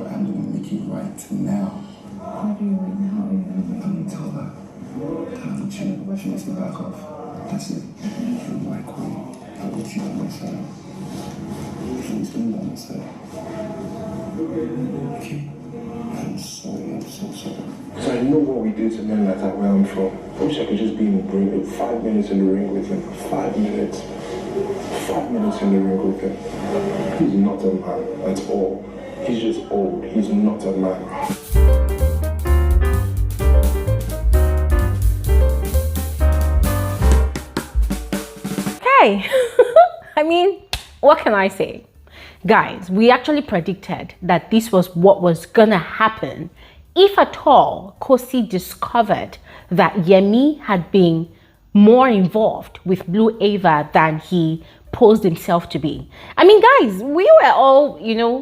but I'm gonna make it right now. How do you mean? How are you gonna make I'm gonna tell her that I want you. She needs to back off. That's it. You're my queen. I want you on my side. Please be on my side. Okay? I'm sorry. I'm so sorry. So I know what we do to men like that where I'm from. I wish I could just be in the ring, 5 minutes in the ring with him. 5 minutes. 5 minutes in the ring with him. He's not a man at all. He's just old. He's not a man. Okay. I mean, what can I say? Guys, we actually predicted that this was what was gonna happen if at all KHOSI discovered that Yemi had been more involved with BLUEAIVA than he posed himself to be. I mean, guys, we were all,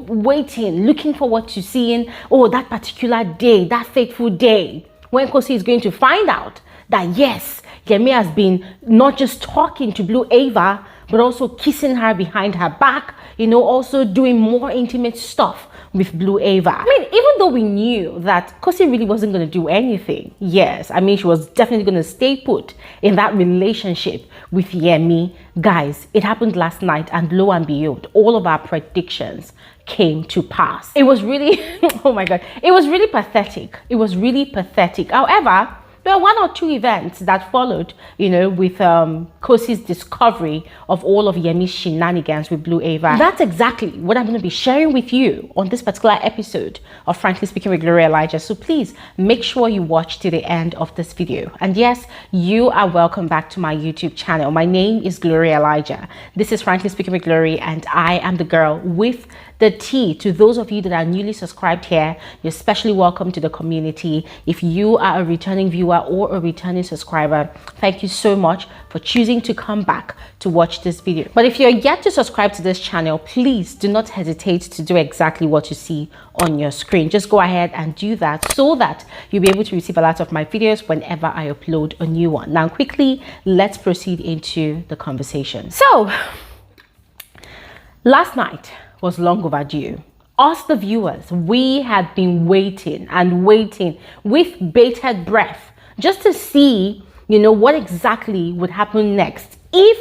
waiting, looking forward to seeing, that particular day, that fateful day, when KHOSI is going to find out that, yes, Yemi has been not just talking to BLUEAIVA, but also kissing her behind her back, also doing more intimate stuff with BLUEAIVA. I mean, even though we knew that KHOSI really wasn't going to do anything, yes, I mean, she was definitely going to stay put in that relationship with Yemi. Guys, it happened last night, and lo and behold, all of our predictions came to pass. It was really, oh my God, it was really pathetic. It was really pathetic. However, there were 1 or 2 events that followed, with KHOSI's discovery of all of Yemi's shenanigans with BLUEAIVA. That's exactly what I'm going to be sharing with you on this particular episode of Frankly Speaking with Gloria Elijah. So please make sure you watch to the end of this video. And yes, you are welcome back to my YouTube channel. My name is Gloria Elijah. This is Frankly Speaking with Gloria, and I am the girl with the T. To those of you that are newly subscribed here, you're especially welcome to the community. If you are a returning viewer or a returning subscriber, thank you so much for choosing to come back to watch this video. But if you're yet to subscribe to this channel, please do not hesitate to do exactly what you see on your screen. Just go ahead and do that so that you'll be able to receive a lot of my videos whenever I upload a new one. Now, quickly, let's proceed into the conversation. So, last night was long overdue. Us, the viewers, we had been waiting and waiting with bated breath just to see, what exactly would happen next if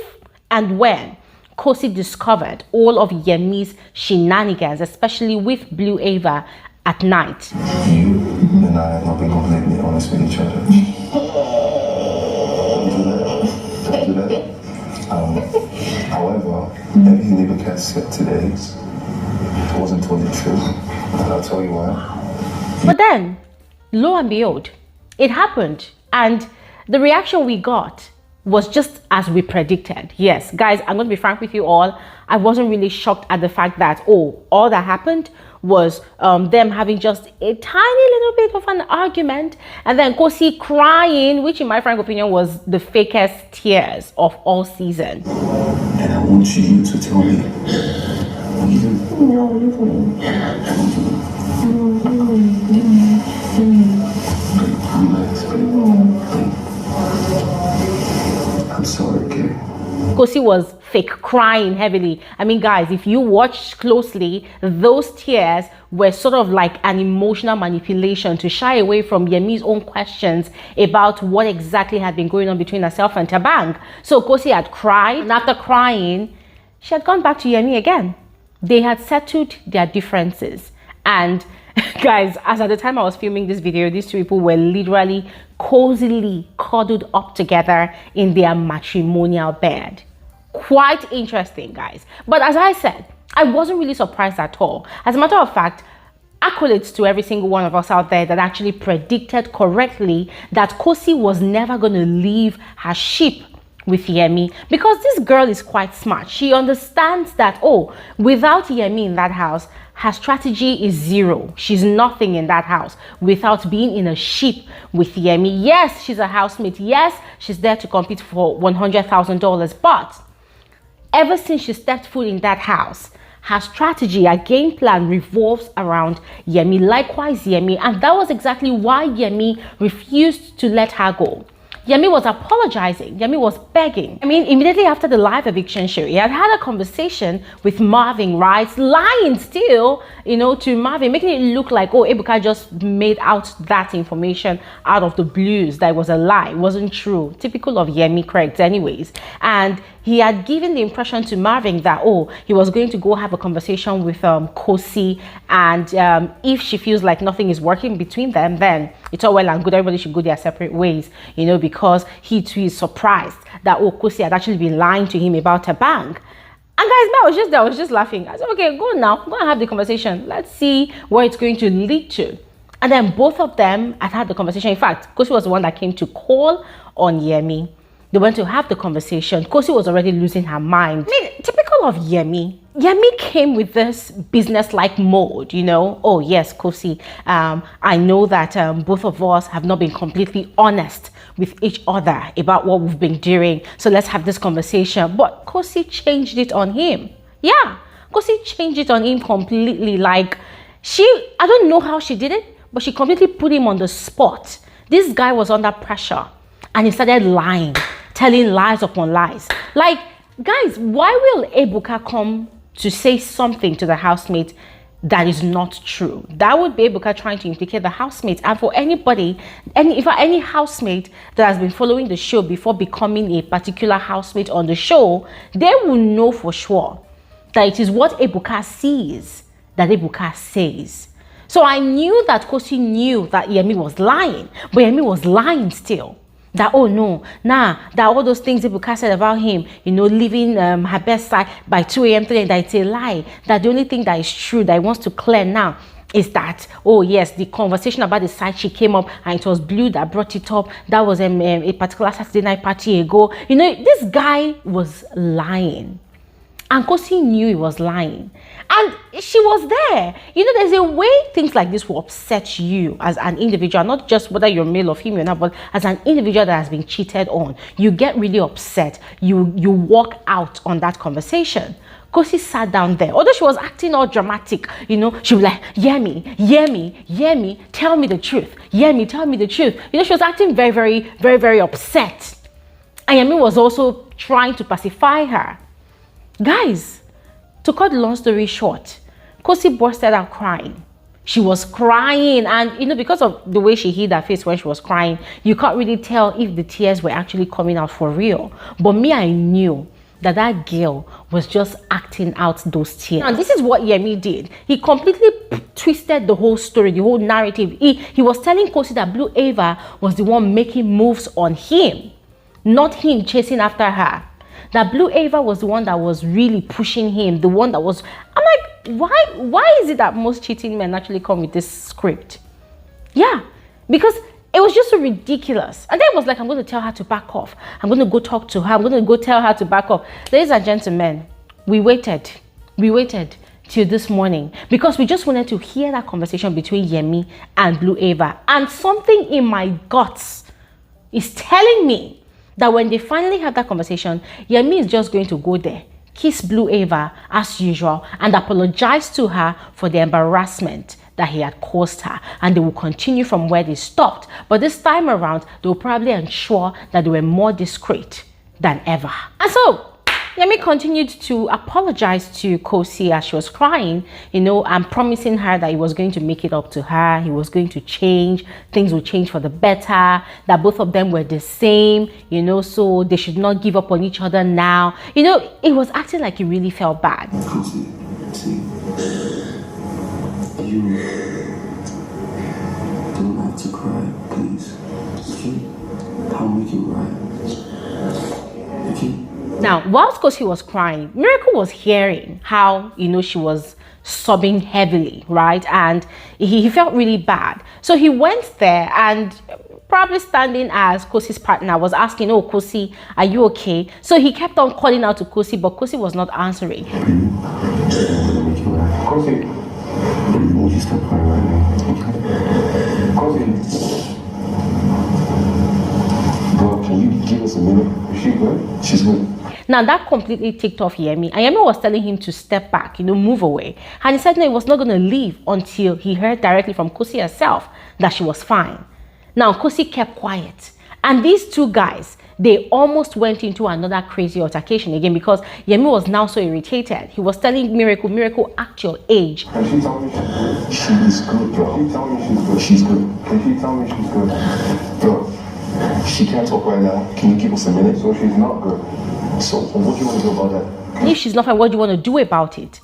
and when KHOSI discovered all of Yemi's shenanigans, especially with BLUEAIVA at night. You and I have not been completely honest with each other. Do that. However, everything Ebuka said today wasn't totally true, and I'll tell you why. But then, lo and behold, it happened, and the reaction we got was just as we predicted. Yes, guys, I'm going to be frank with you all. I wasn't really shocked at the fact that, all that happened was them having just a tiny little bit of an argument, and then KHOSI crying, which in my frank opinion was the fakest tears of all season. And I want you to tell me. No, leave me. I'm sorry, okay? KHOSI was fake crying heavily. I mean, guys, if you watch closely, those tears were sort of like an emotional manipulation to shy away from Yemi's own questions about what exactly had been going on between herself and Thabang. So KHOSI had cried, and after crying, she had gone back to Yemi again. They had settled their differences. And guys, as at the time I was filming this video, these 2 people were literally cozily cuddled up together in their matrimonial bed. Quite interesting, guys. But as I said, I wasn't really surprised at all. As a matter of fact, accolades to every single one of us out there that actually predicted correctly that KHOSI was never going to leave her ship with Yemi, because this girl is quite smart. She understands that, without Yemi in that house, her strategy is zero. She's nothing in that house without being in a ship with Yemi. Yes, she's a housemate. Yes, she's there to compete for $100,000. But ever since she stepped foot in that house, her strategy, her game plan revolves around Yemi. Likewise, Yemi. And that was exactly why Yemi refused to let her go. Yemi was apologizing. Yemi was begging. I mean, immediately after the live eviction show, he had had a conversation with Marvin, right? Lying still, you know, to Marvin, making it look like, oh, Ebuka just made out that information out of the blues, that it was a lie. It wasn't true. Typical of Yemi Cregx anyways. And he had given the impression to Marvin that, oh, he was going to go have a conversation with KHOSI, and if she feels like nothing is working between them, then it's all well and good. Everybody should go their separate ways, you know, because he too is surprised that, oh, KHOSI had actually been lying to him about Thabang. And guys, I was just there, I was just laughing. I said, okay, go now, go and have the conversation. Let's see where it's going to lead to. And then both of them had the conversation. In fact, KHOSI was the one that came to call on Yemi. They went to have the conversation. KHOSI was already losing her mind. I mean, typical of Yemi. Yemi came with this business-like mode, you know. Oh, yes, KHOSI, I know that both of us have not been completely honest with each other about what we've been doing. So let's have this conversation. But KHOSI changed it on him. Yeah, KHOSI changed it on him completely. Like, I don't know how she did it, but she completely put him on the spot. This guy was under pressure and he started lying, telling lies upon lies. Like, guys, why will Ebuka come to say something to the housemate that is not true? That would be Ebuka trying to implicate the housemate. And for anybody, any housemate that has been following the show before becoming a particular housemate on the show, they will know for sure that it is what Ebuka sees that Ebuka says. So I knew that KHOSI knew that Yemi was lying, but Yemi was lying still. That, oh no, that all those things Ebuka said about him, you know, leaving her bedside by 2 a.m. 3 a.m., that it's a lie. That the only thing that is true that he wants to clear now is that, oh yes, the conversation about the side she came up and it was Blue that brought it up. That was a particular Saturday night party ago. You know, this guy was lying. And KHOSI knew he was lying. And she was there. You know, there's a way things like this will upset you as an individual, not just whether you're male or female or not, but as an individual that has been cheated on. You get really upset. You walk out on that conversation. KHOSI sat down there. Although she was acting all dramatic, you know, she was like, Yemi, tell me the truth. Yemi, tell me the truth. You know, she was acting very, very, very, very upset. And Yemi was also trying to pacify her. Guys, to cut the long story short, KHOSI bursted out crying. She was crying, and you know, because of the way she hid her face when she was crying, you can't really tell if the tears were actually coming out for real. But me, I knew that that girl was just acting out those tears. And this is what Yemi did. He completely twisted the whole story, the whole narrative. He was telling KHOSI that BLUEAIVA was the one making moves on him, not him chasing after her. That BLUEAIVA was the one that was really pushing him, the one that was... I'm like, why is it that most cheating men actually come with this script? Yeah, because it was just so ridiculous. And then it was like, I'm going to tell her to back off. I'm going to go talk to her. I'm going to go tell her to back off. Ladies and gentlemen, we waited till this morning because we just wanted to hear that conversation between Yemi and BLUEAIVA. And something in my guts is telling me that when they finally have that conversation, Yemi is just going to go there, kiss BLUEAIVA as usual, and apologize to her for the embarrassment that he had caused her. And they will continue from where they stopped. But this time around, they will probably ensure that they were more discreet than ever. And so, Yemi continued to apologize to KHOSI as she was crying, you know, and promising her that he was going to make it up to her. He was going to change. Things would change for the better. That both of them were the same, you know, so they should not give up on each other now. You know, it was acting like he really felt bad. KHOSI, see, you don't have to cry, please. Okay? I'll make you right. Okay? Now, whilst KHOSI was crying, Miracle was hearing how, you know, she was sobbing heavily, right? And he felt really bad. So he went there and probably standing as KHOSI's partner was asking, oh, KHOSI, are you okay? So he kept on calling out to KHOSI, but KHOSI was not answering. KHOSI, Would you stop crying right now? Okay? KHOSI, Bro, can you give us a minute? is she good? She's good. Now that completely ticked off Yemi. And Yemi was telling him to step back, you know, move away. And he said no, he was not going to leave until he heard directly from KHOSI herself that she was fine. Now KHOSI kept quiet. And these two guys, they almost went into another crazy altercation again because Yemi was now so irritated. He was telling Miracle, Miracle, act your age. Can she tell me She is good, bro. Can she tell me she's good? She's good. Can she tell me she's good? Bro, she can't talk right now. Can you give us a minute? So she's not good. So what do you want to do about that? If she's not fine, what do you want to do about it?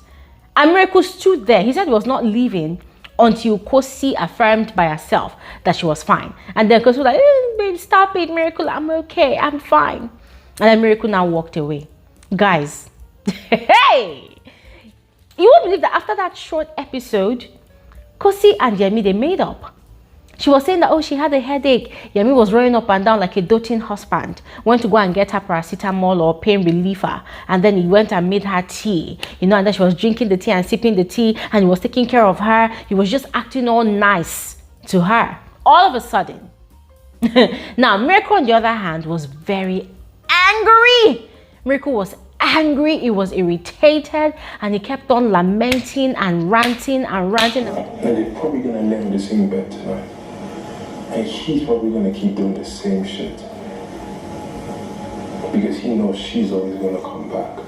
And Miracle stood there. He said he was not leaving until KHOSI affirmed by herself that she was fine. And then KHOSI was like, babe, stop it, Miracle, I'm okay, I'm fine. And then Miracle now walked away. Guys, hey! You won't believe that after that short episode, KHOSI and Yemi, they made up. She was saying that, oh, she had a headache. Yemi was running up and down like a doting husband. Went to go and get her paracetamol or pain reliever. And then he went and made her tea. You know, and then she was drinking the tea and sipping the tea. And he was taking care of her. He was just acting all nice to her. All of a sudden. Now, Miracle, on the other hand, was very angry. Miracle was angry. He was irritated. And he kept on lamenting and ranting and ranting. And they're probably going to lay in the same bed tonight. And he's probably going to keep doing the same shit. Because he knows she's always going to come back.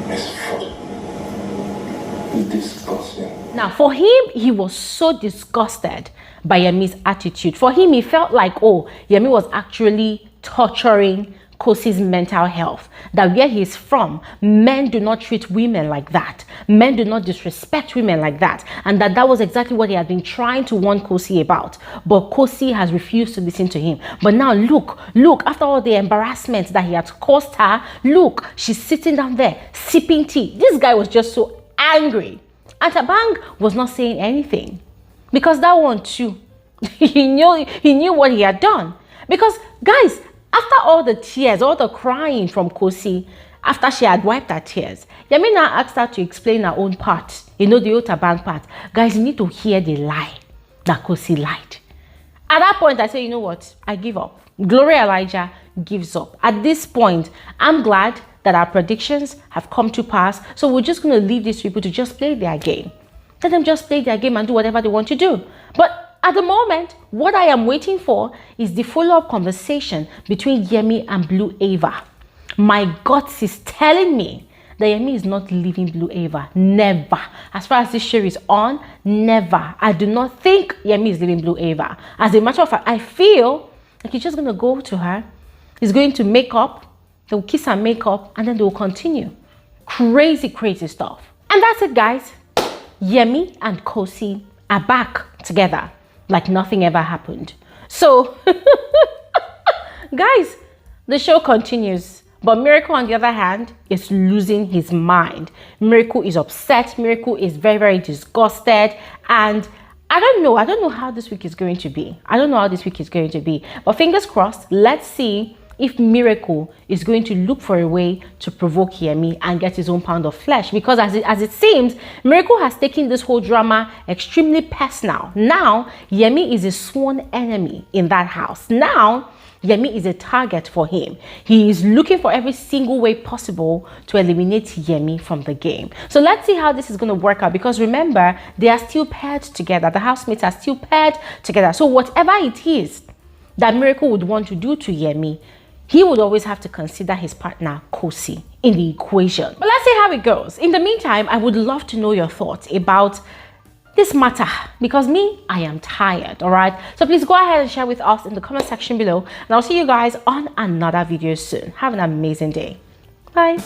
It's fraud. It's disgusting. Now, for him, he was so disgusted by Yemi's attitude. For him, he felt like, oh, Yemi was actually torturing KHOSI's mental health. That where he's from, men do not treat women like that. Men do not disrespect women like that. And that was exactly what he had been trying to warn KHOSI about. But KHOSI has refused to listen to him. But now look, after all the embarrassment that he had caused her, look, she's sitting down there, sipping tea. This guy was just so angry. And Thabang was not saying anything. Because that one too, he knew what he had done. Because, guys, after all the tears, all the crying from KHOSI, after she had wiped her tears, Yemi now asked her to explain her own part. You know, the old Thabang part. Guys, you need to hear the lie that KHOSI lied. At that point, I said, you know what? I give up. Gloria Elijah gives up. At this point, I'm glad that our predictions have come to pass. So we're just going to leave these people to just play their game. Let them just play their game and do whatever they want to do. But at the moment, what I am waiting for is the follow-up conversation between Yemi and BLUEAIVA. My guts is telling me that Yemi is not leaving BLUEAIVA. Never. As far as this show is on, never. I do not think Yemi is leaving BLUEAIVA. As a matter of fact, I feel like he's just going to go to her. He's going to make up. They'll kiss and make up, and then they'll continue. Crazy, crazy stuff. And that's it, guys. Yemi and KHOSI are back together like nothing ever happened. So, guys, the show continues. But Miracle, on the other hand, is losing his mind. Miracle is upset. Miracle is very, very disgusted. And I don't know how this week is going to be. But fingers crossed, let's see if Miracle is going to look for a way to provoke Yemi and get his own pound of flesh. Because as it seems, Miracle has taken this whole drama extremely personal. Now, Yemi is a sworn enemy in that house. Now, Yemi is a target for him. He is looking for every single way possible to eliminate Yemi from the game. So let's see how this is going to work out. Because remember, they are still paired together. The housemates are still paired together. So whatever it is that Miracle would want to do to Yemi, he would always have to consider his partner, KHOSI, in the equation. But let's see how it goes. In the meantime, I would love to know your thoughts about this matter, because me, I am tired, all right? So please go ahead and share with us in the comment section below, and I'll see you guys on another video soon. Have an amazing day. Bye.